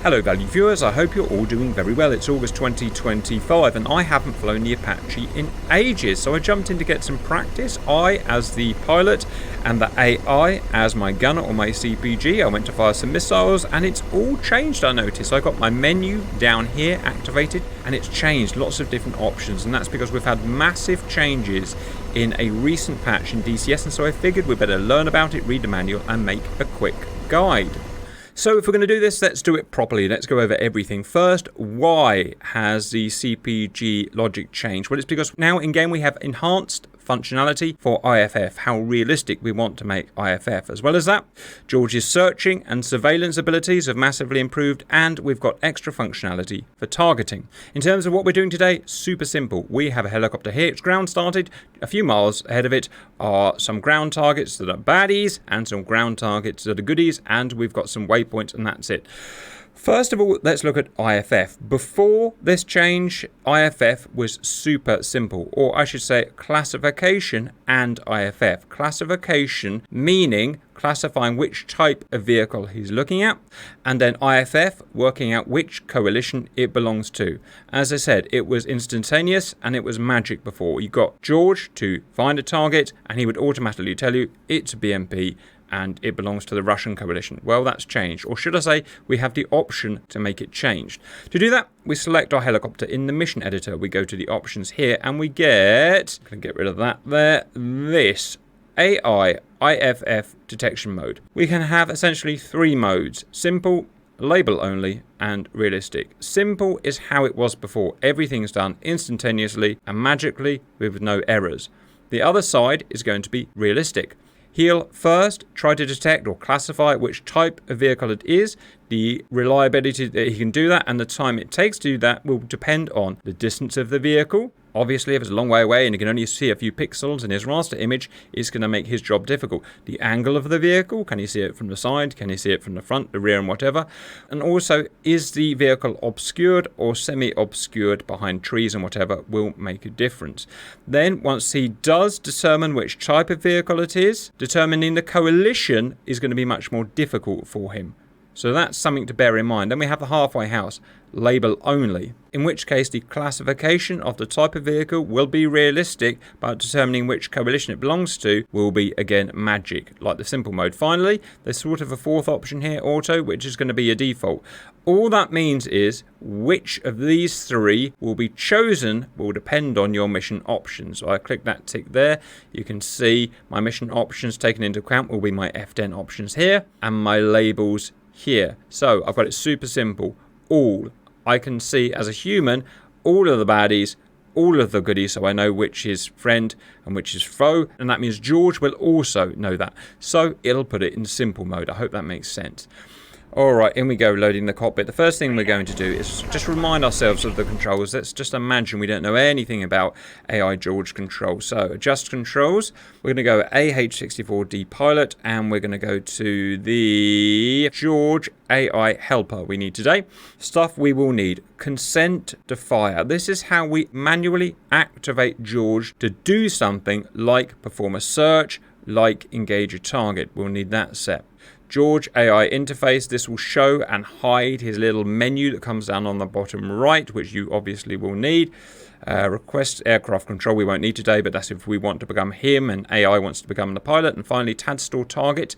Hello valued viewers, I hope you're all doing very well. It's August 2025 and I haven't flown the Apache in ages, so I jumped in to get some practice. I as the pilot and the AI as my gunner or my CPG. I went to fire some missiles and it's all changed, I noticed. I got my menu down here activated and it's changed, lots of different options, and that's because we've had massive changes in a recent patch in DCS, and so I figured we better learn about it, read the manual and make a quick guide. So if we're going to do this, let's do it properly. Let's go over everything. First, why has the CPG logic changed? Well, it's because now in-game we have enhanced functionality for IFF, how realistic we want to make IFF. As well as that, George's searching and surveillance abilities have massively improved, and we've got extra functionality for targeting. In terms of what we're doing today, super simple. We have a helicopter here, it's ground started. A few miles ahead of it are some ground targets that are baddies and some ground targets that are goodies, and we've got some waypoints, and that's it. First of all, let's look at IFF. Before this change, IFF was super simple, or I should say classification and IFF. Classification meaning classifying which type of vehicle he's looking at, and then IFF working out which coalition it belongs to. As I said, it was instantaneous and it was magic before. You got George to find a target and he would automatically tell you it's a BMP and it belongs to the Russian coalition. Well, that's changed, or should I say we have the option to make it changed. To do that, we select our helicopter in the mission editor. We go to the options here and we get, I'm going to get rid of that there, this AI IFF detection mode. We can have essentially three modes: simple, label only, and realistic. Simple is how it was before. Everything's done instantaneously and magically with no errors. The other side is going to be realistic. He'll first try to detect or classify which type of vehicle it is. The reliability that he can do that and the time it takes to do that will depend on the distance of the vehicle. Obviously, if it's a long way away and you can only see a few pixels in his raster image, it's going to make his job difficult. The angle of the vehicle, can you see it from the side? Can you see it from the front, the rear and whatever? And also, is the vehicle obscured or semi-obscured behind trees and whatever will make a difference. Then, once he does determine which type of vehicle it is, determining the coalition is going to be much more difficult for him. So that's something to bear in mind. Then we have the halfway house, label only, in which case the classification of the type of vehicle will be realistic, but determining which coalition it belongs to will be again magic, like the simple mode. Finally, there's sort of a fourth option here, auto, which is going to be a default. All that means is which of these three will be chosen will depend on your mission options. So I click that tick there. You can see my mission options taken into account will be my F10 options here and my labels here. So I've got it super simple. All I can see as a human, all of the baddies, all of the goodies, so I know which is friend and which is foe, and that means George will also know that. So it'll put it in simple mode. I hope that makes sense. Alright, in we go, loading the cockpit. The first thing we're going to do is just remind ourselves of the controls. Let's just imagine we don't know anything about AI George controls. So, adjust controls. We're going to go AH-64D pilot, and we're going to go to the George AI helper we need today. Stuff we will need: consent to fire. This is how we manually activate George to do something like perform a search, like engage a target. We'll need that set. George AI interface, this will show and hide his little menu that comes down on the bottom right, which you obviously will need. Request aircraft control we won't need today, but that's if we want to become him and AI wants to become the pilot. And finally, TAD store target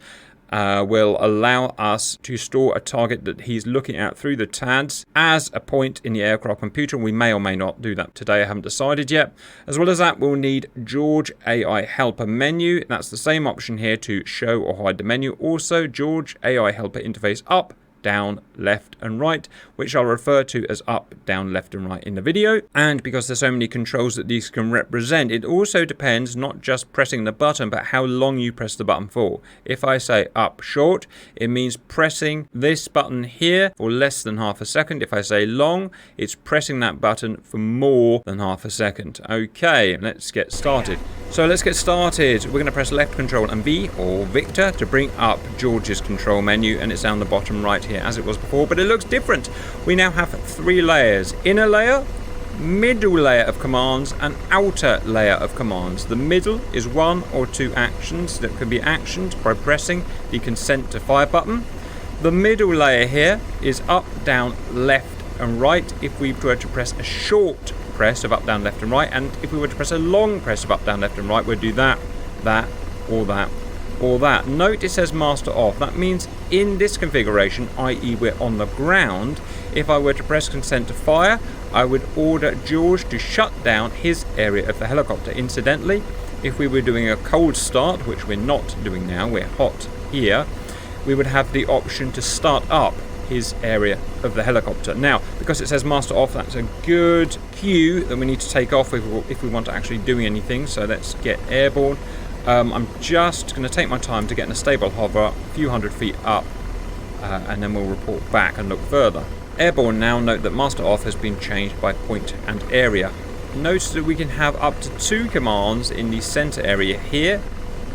will allow us to store a target that he's looking at through the TADs as a point in the aircraft computer. We may or may not do that today, I haven't decided yet. As well as that, we'll need George AI helper menu. That's the same option here to show or hide the menu. Also, George AI helper interface up, down, left and right, which I'll refer to as up, down, left and right in the video. And because there's so many controls that these can represent, it also depends not just pressing the button but how long you press the button for. If I say up short, it means pressing this button here for less than half a second. If I say long, it's pressing that button for more than half a second. Okay, let's get started. So let's get started. We're going to press left control and V or Victor to bring up George's control menu, and it's down the bottom right here as it was before, but it looks different. We now have three layers: inner layer, middle layer of commands, and outer layer of commands. The middle is one or two actions that can be actioned by pressing the consent to fire button. The middle layer here is up, down, left and right. If we were to press a short press of up, down, left and right, and if we were to press a long press of up, down, left and right, we'd do that, that, or that, or that. Note it says master off. That means in this configuration, i.e. we're on the ground, if I were to press consent to fire, I would order George to shut down his area of the helicopter. Incidentally, if we were doing a cold start, which we're not doing now, we're hot here, we would have the option to start up his area of the helicopter. Now, because it says master off, that's a good cue that we need to take off if we want to actually do anything. So let's get airborne. I'm just going to take my time to get in a stable hover a few hundred feet up, and then we'll report back and look further. Airborne now. Note that master off has been changed by point and area. Notice that we can have up to 2 commands in the center area here.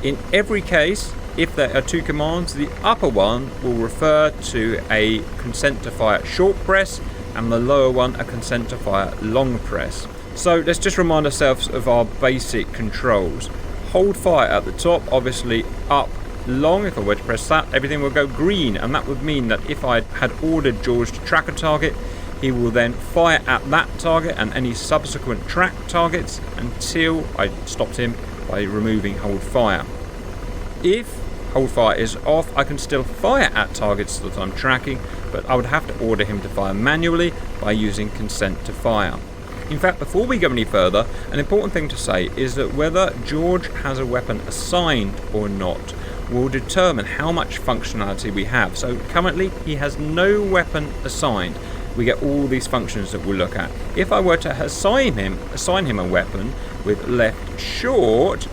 In every case, if there are 2 commands, the upper one will refer to a consent to fire short press and the lower one a consent to fire long press. So let's just remind ourselves of our basic controls. Hold fire at the top, obviously up, long. If I were to press that, everything will go green, and that would mean that if I had ordered George to track a target, he will then fire at that target and any subsequent track targets until I stopped him by removing hold fire. If hold fire is off, I can still fire at targets that I'm tracking, but I would have to order him to fire manually by using consent to fire. In fact, before we go any further, an important thing to say is that whether George has a weapon assigned or not will determine how much functionality we have. So currently he has no weapon assigned. We get all these functions that we'll look at. If I were to assign him a weapon with left short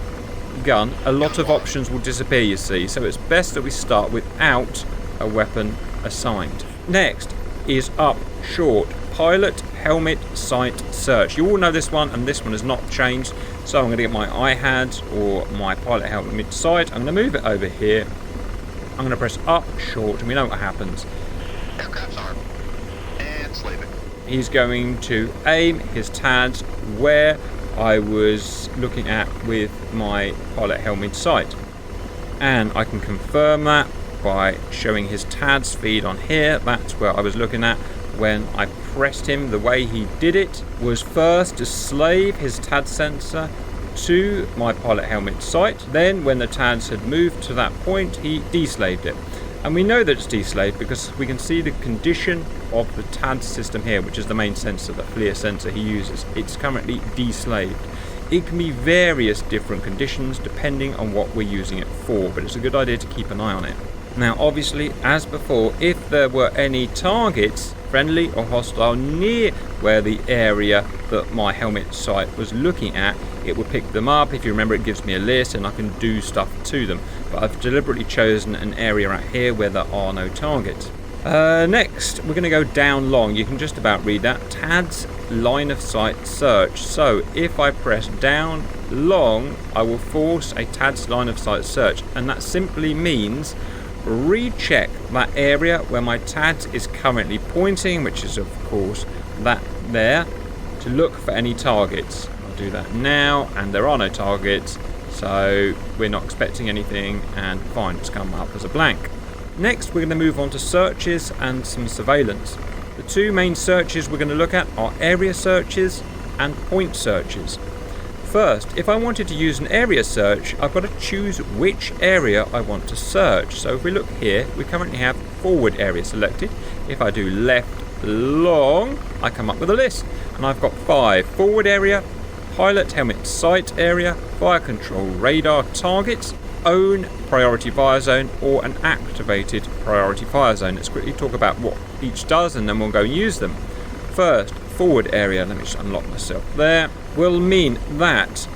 gun, a lot of options will disappear, you see. So it's best that we start without a weapon assigned. Next is up short. Pilot, helmet, sight, search. You all know this one, and this one has not changed. So I'm going to get my IHAD or my pilot helmet sight. I'm going to move it over here. I'm going to press up short, and we know what happens. Aircraft's armed and slaving. He's going to aim his TADs where I was looking at with my pilot helmet sight, and I can confirm that by showing his TAD speed on here. That's where I was looking at when I pressed him. The way he did it was first to slave his TAD sensor to my pilot helmet sight. Then when the TADs had moved to that point, he deslaved it. And we know that it's deslaved because we can see the condition of the TAD system here, which is the main sensor, the FLIR sensor he uses. It's currently deslaved. It can be various different conditions depending on what we're using it for, but it's a good idea to keep an eye on it. Now obviously, as before, if there were any targets, friendly or hostile, near where the area that my helmet sight was looking at, it would pick them up. If you remember, it gives me a list and I can do stuff to them, but I've deliberately chosen an area out here where there are no targets. Next we're going to go down long. You can just about read that. TAD's line of sight search. So if I press down long, I will force a TAD's line of sight search, and that simply means recheck that area where my TAD is currently pointing, which is of course that there, to look for any targets. I'll do that now, and there are no targets, so we're not expecting anything, and fine, it's come up as a blank. Next we're going to move on to searches and some surveillance. The 2 main searches we're going to look at are area searches and point searches. First, if I wanted to use an area search, I've got to choose which area I want to search. So if we look here, we currently have forward area selected. If I do left long, I come up with a list, and I've got 5: forward area, pilot helmet sight area, fire control radar targets, own priority fire zone, or an activated priority fire zone. Let's quickly talk about what each does, and then we'll go and use them. First, forward area, let me just unlock myself there, will mean that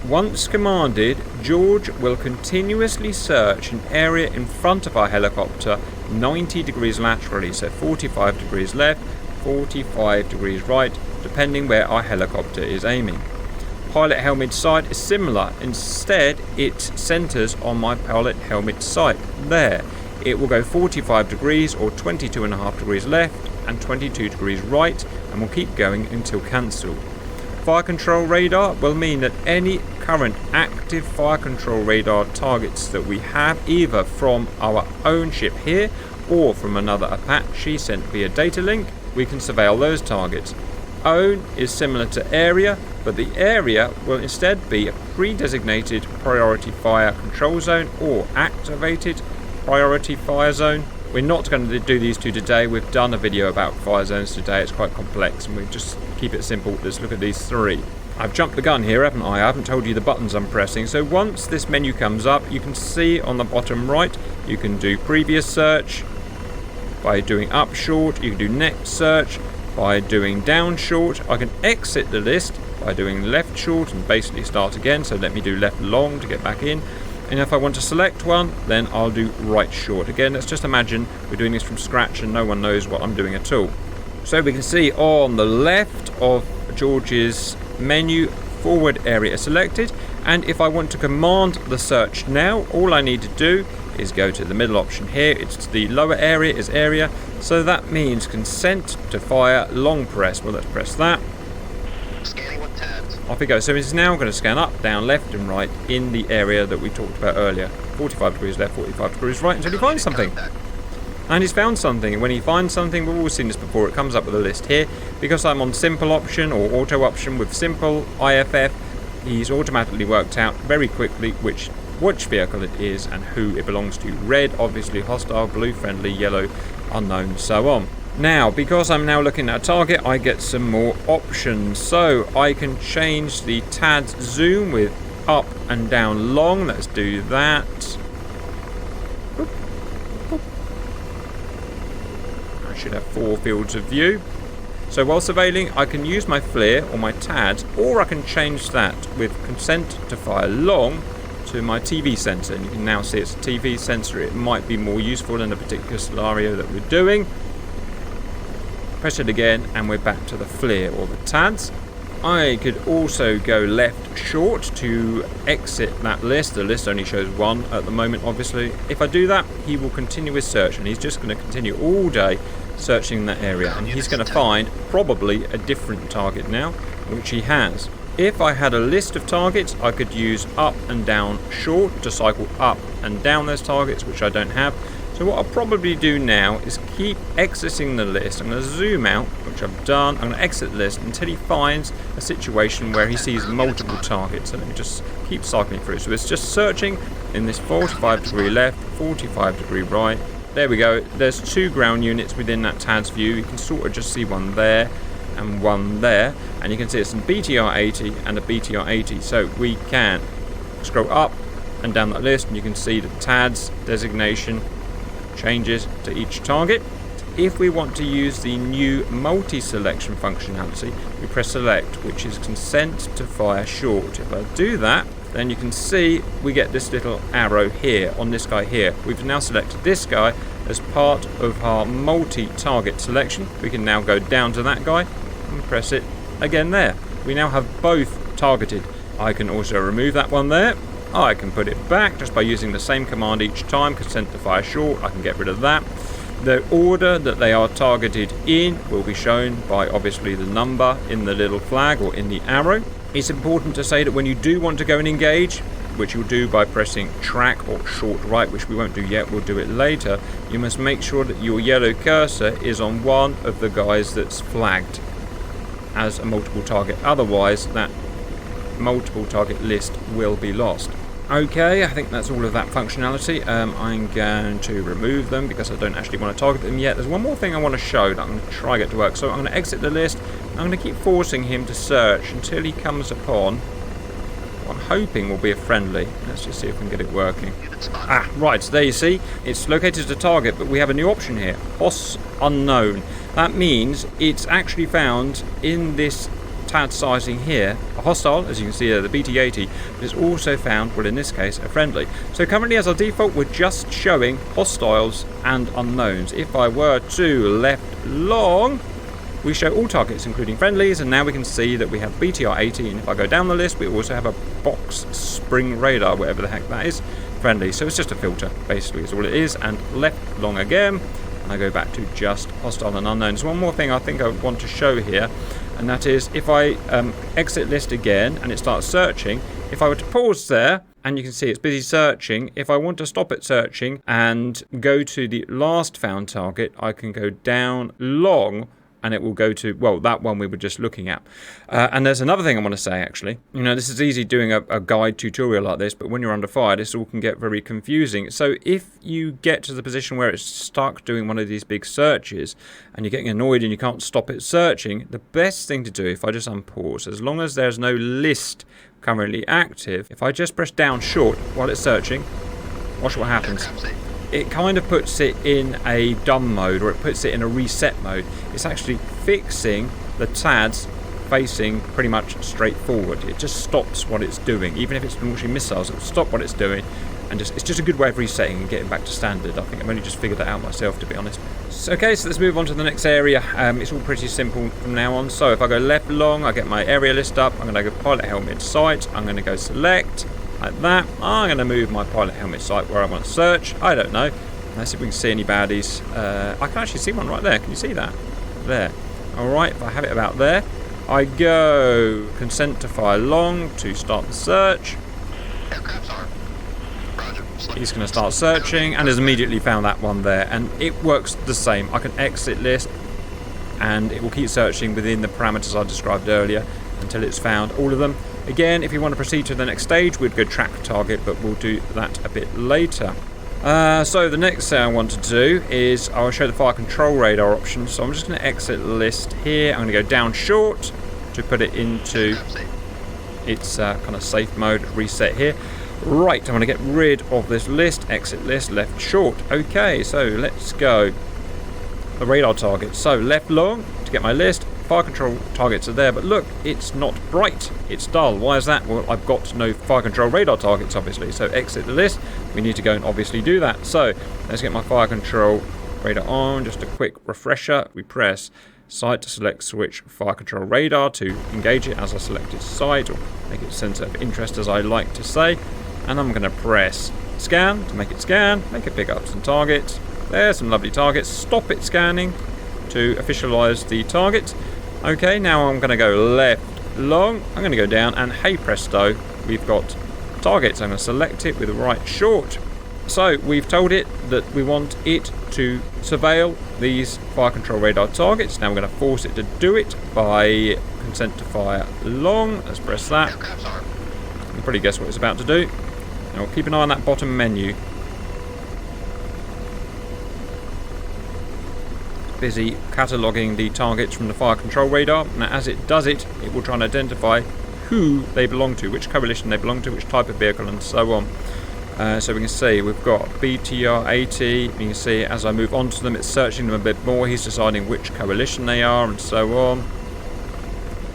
once commanded, George will continuously search an area in front of our helicopter 90 degrees laterally, so 45 degrees left, 45 degrees right, depending where our helicopter is aiming. Pilot helmet sight is similar. Instead, it centers on my pilot helmet sight there. It will go 45 degrees or 22.5 degrees left and 22 degrees right, and will keep going until cancelled. Fire control radar will mean that any current active fire control radar targets that we have, either from our own ship here or from another Apache sent via data link, we can surveil those targets. Own is similar to area, but the area will instead be a pre-designated priority fire control zone or activated priority fire zone. We're not going to do these two today. We've done a video about fire zones today. It's quite complex and we just keep it simple. Let's look at these three. I've jumped the gun here, haven't I? I haven't told you the buttons I'm pressing. So once this menu comes up, you can see on the bottom right, you can do previous search by doing up short. You can do next search by doing down short. I can exit the list by doing left short and basically start again. So let me do left long to get back in. And if I want to select one, then I'll do right short. Again, let's just imagine we're doing this from scratch and no one knows what I'm doing at all. So we can see on the left of George's menu, forward area is selected. And if I want to command the search now, all I need to do is go to the middle option here. It's the lower area is area. So that means consent to fire long press. Well, let's press that. Scanning with tabs. Off we go. So it's now going to scan up, down, left and right in the area that we talked about earlier. 45 degrees left, 45 degrees right until he finds something. And he's found something. And when he finds something, we've all seen this before, it comes up with a list here. Because I'm on simple option or auto option with simple IFF, he's automatically worked out very quickly which vehicle it is and who it belongs to. Red, obviously hostile, blue, friendly, yellow, unknown, so on. Now, because I'm now looking at a target, I get some more options. So I can change the TAD's zoom with up and down long. Let's do that. Boop, boop. I should have 4 fields of view. So while surveilling, I can use my FLIR or my TAD, or I can change that with consent to fire long to my TV sensor. And you can now see it's a TV sensor. It might be more useful in a particular scenario that we're doing. Press it again and we're back to the FLIR or the TADs. I could also go left short to exit that list. The list only shows one at the moment, obviously. If I do that, he will continue his search and he's just going to continue all day searching that area. And he's going to find probably a different target now, which he has. If I had a list of targets, I could use up and down short to cycle up and down those targets, which I don't have. So what I'll probably do now is keep exiting the list. I'm going to zoom out, which I've done. I'm going to exit the list until he finds a situation where he sees multiple targets. So let me just keep cycling through. So it's just searching in this 45 degree left, 45 degree right. There we go. There's 2 ground units within that TAD's view. You can sort of just see one there and one there. And you can see it's a BTR 80 and a BTR 80. So we can scroll up and down that list and you can see the TAD's designation changes to each target. If we want to use the new multi-selection functionality, we press select, which is consent to fire short. If I do that, then you can see we get this little arrow here on this guy here. We've now selected this guy as part of our multi-target selection. We can now go down to that guy and press it again there. We now have both targeted. I can also remove that one there. I can put it back just by using the same command each time, consent to fire short. I can get rid of that. The order that they are targeted in will be shown by obviously the number in the little flag or in the arrow. It's important to say that when you do want to go and engage, which you'll do by pressing track or short right, which we won't do yet, we'll do it later, you must make sure that your yellow cursor is on one of the guys that's flagged as a multiple target. Otherwise, that multiple target list will be lost. Okay, I think that's all of that functionality. I'm going to remove them because I don't actually want to target them yet. There's one more thing I want to show that I'm going to try to get to work. So I'm going to exit the list. I'm going to keep forcing him to search until he comes upon what I'm hoping will be a friendly. Let's just see if we can get it working. Ah, right, so there you see. It's located as a target, but we have a new option here. HOS unknown. That means it's actually found in this TAD sizing here, a hostile, as you can see there, the BT-80, but it's also found, well in this case, a friendly. So currently as our default, we're just showing hostiles and unknowns. If I were to left long, we show all targets, including friendlies, and now we can see that we have BTR-80, and if I go down the list, we also have a box spring radar, whatever the heck that is, friendly. So it's just a filter, basically, is all it is, and left long again, and I go back to just hostile and unknowns. One more thing I think I want to show here, and that is if I exit list again and it starts searching, if I were to pause there, and you can see it's busy searching, if I want to stop it searching and go to the last found target, I can go down long, and it will go to, well, that one we were just looking at. And there's another thing I want to say, actually. You know, this is easy doing a guide tutorial like this, but when you're under fire, this all can get very confusing. So if you get to the position where it's stuck doing one of these big searches, and you're getting annoyed and you can't stop it searching, the best thing to do, if I just unpause, as long as there's no list currently active, if I just press down short while it's searching, watch what happens. It kind of puts it in a dumb mode, or it puts it in a reset mode. It's actually fixing the TADs facing pretty much straight forward. It just stops what it's doing. Even if it's launching missiles, it will stop what it's doing, and it's just a good way of resetting and getting back to standard. I think I've only just figured that out myself, to be honest. So, okay, so let's move on to the next area. It's all pretty simple from now on. So if I go left long, I get my area list up. I'm going to go pilot helmet sight. I'm going to go select. Like that. I'm going to move my pilot helmet sight where I want to search. I don't know. Let's see if we can see any baddies. I can actually see one right there. Can you see that? There. Alright, if I have it about there, I go consent to fire long to start the search. He's going to start searching and has immediately found that one there. And it works the same. I can exit list and it will keep searching within the parameters I described earlier until it's found all of them. Again, if you want to proceed to the next stage, we'd go track target, but we'll do that a bit later. So the next thing I want to do is I'll show the fire control radar options. So I'm just going to exit list here. I'm going to go down short to put it into its kind of safe mode, reset here. Right, I'm going to get rid of this list, exit list, left short. Okay, so let's go. The radar target. So left long to get my list. Fire control targets are there, but look, it's not bright, it's dull. Why is that? Well, I've got no fire control radar targets, obviously, so exit the list. We need to go and obviously do that. So let's get my fire control radar on. Just a quick refresher. We press sight to select switch fire control radar to engage it as I selected sight, or make it center of interest, as I like to say. And I'm going to press scan to make it scan, make it pick up some targets. There's some lovely targets. Stop it scanning to officialize the target. Okay, now I'm going to go left long. I'm going to go down, and hey presto, we've got targets. I'm going to select it with right short. So we've told it that we want it to surveil these fire control radar targets. Now we're going to force it to do it by consent to fire long. Let's press that. You can probably guess what it's about to do. Now we'll keep an eye on that bottom menu. Busy cataloguing the targets from the fire control radar. Now as it does it, it will try and identify who they belong to, which coalition they belong to, which type of vehicle, and so on. So we can see we've got BTR 80. You can see as I move on to them, it's searching them a bit more. He's deciding which coalition they are, and so on.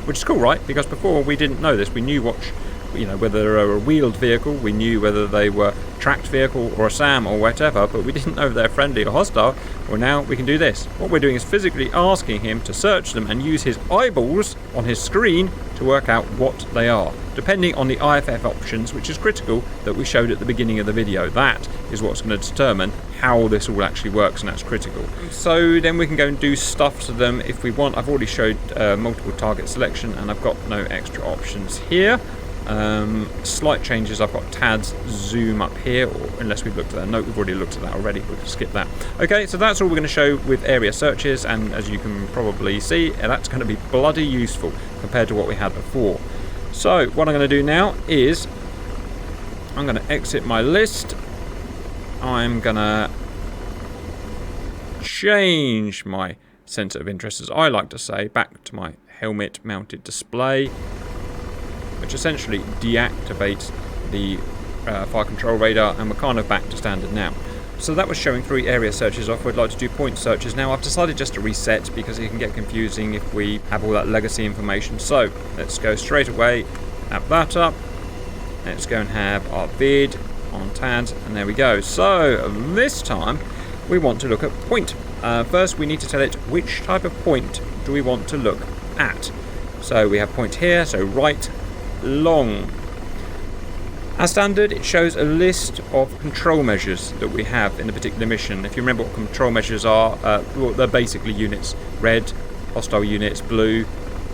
Which is cool, right? Because before we didn't know this. We knew whether they were a wheeled vehicle, we knew whether they were tracked vehicle or a SAM or whatever, but we didn't know if they're friendly or hostile. Well, now we can do this. What we're doing is physically asking him to search them and use his eyeballs on his screen to work out what they are, depending on the IFF options, which is critical, that we showed at the beginning of the video. That is what's going to determine how this all actually works, and that's critical. So then we can go and do stuff to them if we want. I've already showed multiple target selection, and I've got no extra options here. Slight changes. I've got TADS zoom up here, or unless we've looked at that. No, we've already looked at that already. We'll skip that. Okay, so that's all we're going to show with area searches, and as you can probably see, that's going to be bloody useful compared to what we had before. So what I'm going to do now is I'm going to exit my list. I'm going to change my center of interest, as I like to say, back to my helmet mounted display, which essentially deactivates the fire control radar, and we're kind of back to standard now. So that was showing 3 area searches off. We'd like to do point searches now. I've decided just to reset because it can get confusing if we have all that legacy information. So let's go straight away, add that up. Let's go and have our vid on TAD, and there we go. So this time we want to look at point. First we need to tell it which type of point do we want to look at. So we have point here, so right long. As standard, it shows a list of control measures that we have in a particular mission. If you remember what control measures are, well, they're basically units. Red, hostile units, blue,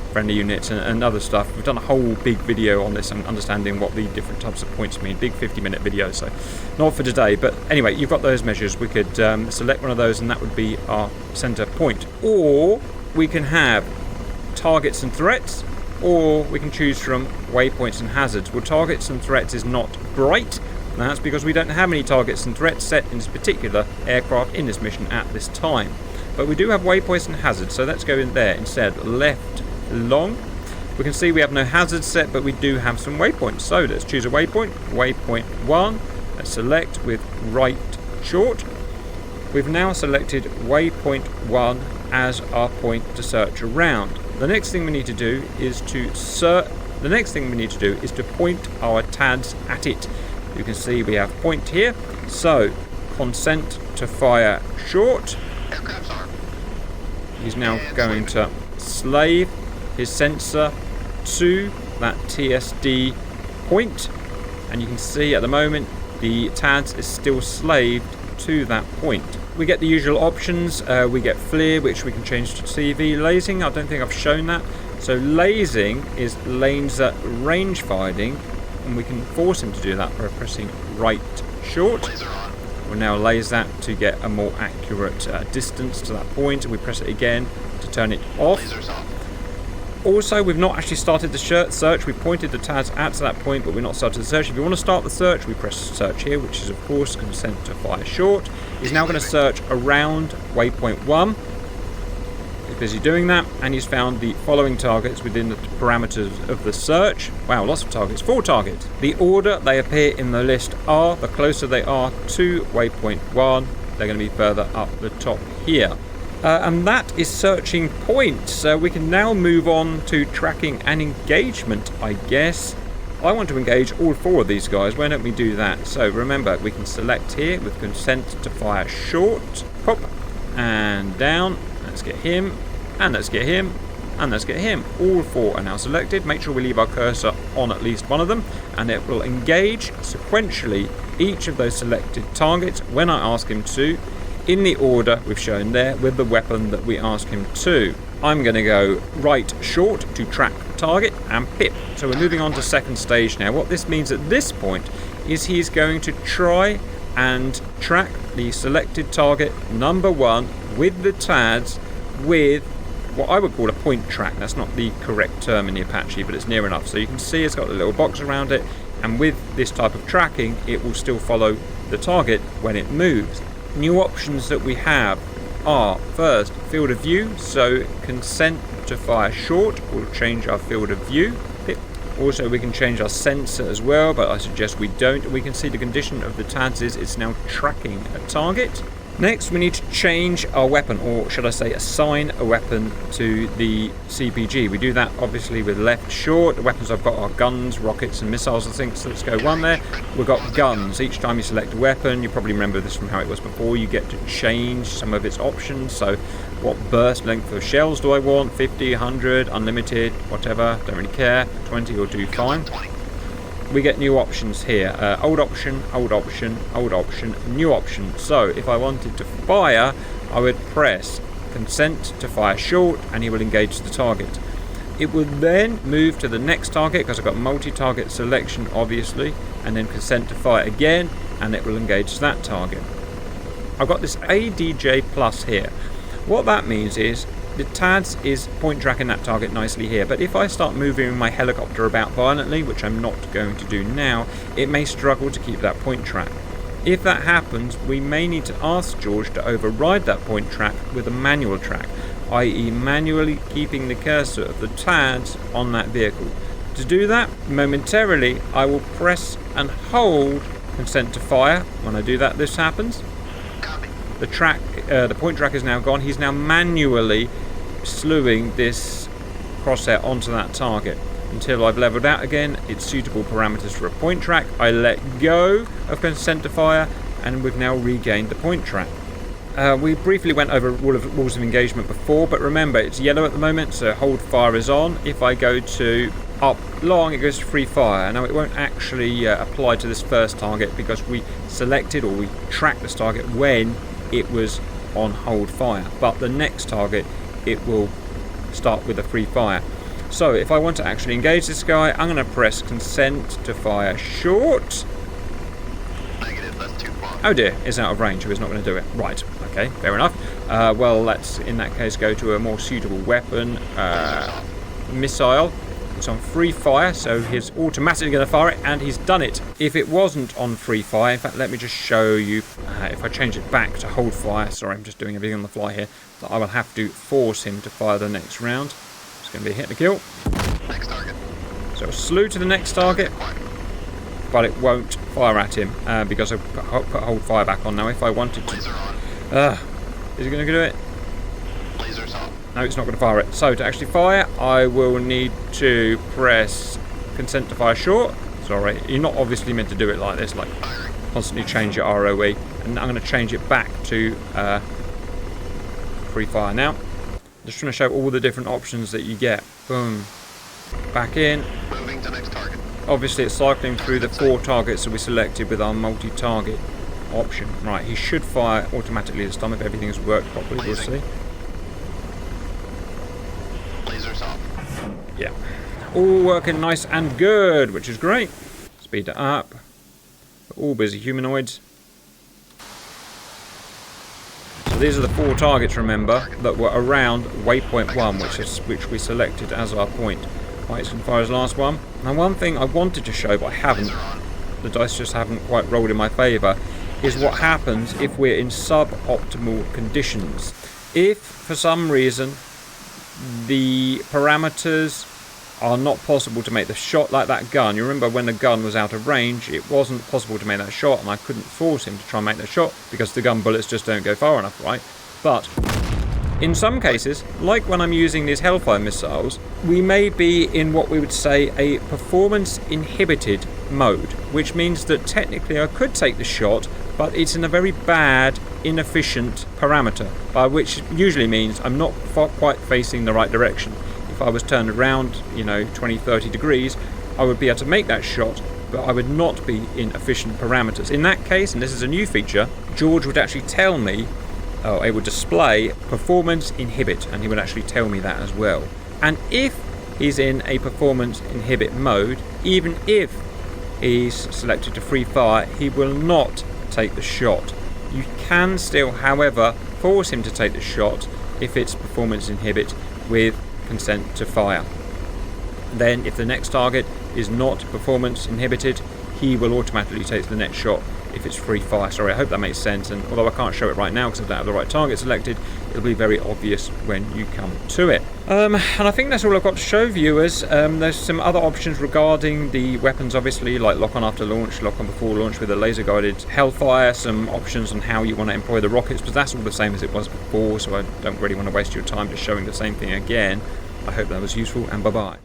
friendly units and other stuff. We've done a whole big video on this and understanding what the different types of points mean. Big 50-minute video, so not for today. But anyway, you've got those measures. We could select one of those and that would be our center point. Or we can have targets and threats, or we can choose from waypoints and hazards. Well, targets and threats is not bright. And that's because we don't have any targets and threats set in this particular aircraft in this mission at this time. But we do have waypoints and hazards, so let's go in there instead. Left long. We can see we have no hazards set, but we do have some waypoints. So let's choose a waypoint. Waypoint 1. Let's select with right short. We've now selected waypoint 1 as our point to search around. The next thing we need to do is to point our TADs at it. You can see we have point here. So consent to fire short. He's now going to slave his sensor to that TSD point, and you can see at the moment the TADS is still slaved to that point. We get the usual options. We get FLIR, which we can change to CV. Lasing, I don't think I've shown that. So lasing is laser range finding, and we can force him to do that by pressing right short. We'll now laser that to get a more accurate distance to that point, and we press it again to turn it off. Also, we've not actually started the search. We pointed the TADs at that point, but we're not started the search. If you want to start the search, we press search here, which is of course consent to fire short. He's now going to search around waypoint 1. He's busy doing that, and he's found the following targets within the parameters of the search. Wow, lots of targets. 4 targets. The order they appear in the list are, the closer they are to waypoint 1, they're going to be further up the top here. And that is searching points. We can now move on to tracking and engagement, I guess. I want to engage all 4 of these guys. Why don't we do that? So remember, we can select here with consent to fire short. Pop. And down. Let's get him. And let's get him. And let's get him. All 4 are now selected. Make sure we leave our cursor on at least one of them. And it will engage sequentially each of those selected targets when I ask him to, in the order we've shown there with the weapon that we ask him to. I'm going to go right short to track target and pip. So we're moving on to second stage now. What this means at this point is he's going to try and track the selected target number 1 with the TADs with what I would call a point track. That's not the correct term in the Apache, but it's near enough. So you can see it's got a little box around it, and with this type of tracking it will still follow the target when it moves. New options that we have are, first, field of view. So consent to fire short will change our field of view. Also, we can change our sensor as well, but I suggest we don't. We can see the condition of the TADs is it's now tracking a target. Next, we need to change our weapon, or should I say assign a weapon to the CPG. We do that obviously with left short. The weapons I've got are guns, rockets and missiles, I think. So let's go 1 there. We've got guns. Each time you select a weapon, you probably remember this from how it was before, you get to change some of its options. So what burst length of shells do I want? 50, 100, unlimited, whatever, don't really care. 20 will do fine. We get new options here. Old option, old option, old option, new option. So if I wanted to fire, I would press consent to fire short and he will engage the target. It would then move to the next target because I've got multi-target selection obviously, and then consent to fire again and it will engage that target. I've got this ADJ plus here. What that means is the TADS is point tracking that target nicely here, but if I start moving my helicopter about violently, which I'm not going to do now, it may struggle to keep that point track. If that happens, we may need to ask George to override that point track with a manual track, i.e. manually keeping the cursor of the TADS on that vehicle. To do that, momentarily I will press and hold consent to fire. When I do that, this happens. The point track is now gone. He's now manually slewing this crosshair onto that target until I've leveled out again its suitable parameters for a point track. I let go of consent to fire and we've now regained the point track. We briefly went over rules of engagement before, but remember it's yellow at the moment, so hold fire is on. If I go to up long, it goes to free fire. Now it won't actually apply to this first target because we selected or we tracked this target when it was on hold fire, but the next target it will start with a free fire. So if I want to actually engage this guy, I'm going to press consent to fire short. Negative, that's too far. Oh dear, it's out of range, so it's not going to do it. Right, okay, fair enough. Well, let's in that case go to a more suitable weapon. Missile. It's on free fire, so he's automatically going to fire it, and he's done it. If it wasn't on free fire, in fact, let me just show you. If I change it back to hold fire, sorry, I'm just doing everything on the fly here, that I will have to force him to fire the next round. It's going to be a hit and a kill. Next target. So a slew to the next target, but it won't fire at him because I've put hold fire back on now. If I wanted to, Laser on. is he going to do it? Lasers off. No, it's not going to fire it. So to actually fire, I will need to press consent to fire short. Sorry, you're not obviously meant to do it like this, like Firing. constantly change your ROE. And I'm going to change it back to free fire now. Just trying to show all the different options that you get. Boom. Back in. Moving to next target. Obviously it's cycling through the 4 targets that we selected with our multi-target option. Right, he should fire automatically this time if everything's worked properly. We'll see. Lasers off. Yeah. All working nice and good, which is great. Speed it up. All busy humanoids. So these are the 4 targets, remember, that were around waypoint 1, which we selected as our point. Right, he's going to fire his last one. Now one thing I wanted to show, but I haven't, Laser on. the dice just haven't quite rolled in my favour, is what happens if we're in suboptimal conditions. If, for some reason, the parameters are not possible to make the shot like that gun. You remember when the gun was out of range, it wasn't possible to make that shot, and I couldn't force him to try and make that shot because the gun bullets just don't go far enough, right? But in some cases, like when I'm using these Hellfire missiles, we may be in what we would say a performance inhibited mode, which means that technically I could take the shot, but it's in a very bad, inefficient parameter, by which usually means I'm not quite facing the right direction. If I was turned around, 20, 30 degrees, I would be able to make that shot, but I would not be in efficient parameters. In that case, and this is a new feature, George would actually tell me, it would display performance inhibit, and he would actually tell me that as well. And if he's in a performance inhibit mode, even if he's selected to free fire, he will not take the shot. You can still, however, force him to take the shot if it's performance inhibit with consent to fire. Then if the next target is not performance inhibited, he will automatically take the next shot if it's free fire. Sorry, I hope that makes sense, and although I can't show it right now because I don't have the right target selected, it'll be very obvious when you come to it. And I think that's all I've got to show viewers. There's some other options regarding the weapons, obviously, like lock on after launch, lock on before launch with a laser guided Hellfire, some options on how you want to employ the rockets, but that's all the same as it was before, so I don't really want to waste your time just showing the same thing again. I hope that was useful, and bye bye.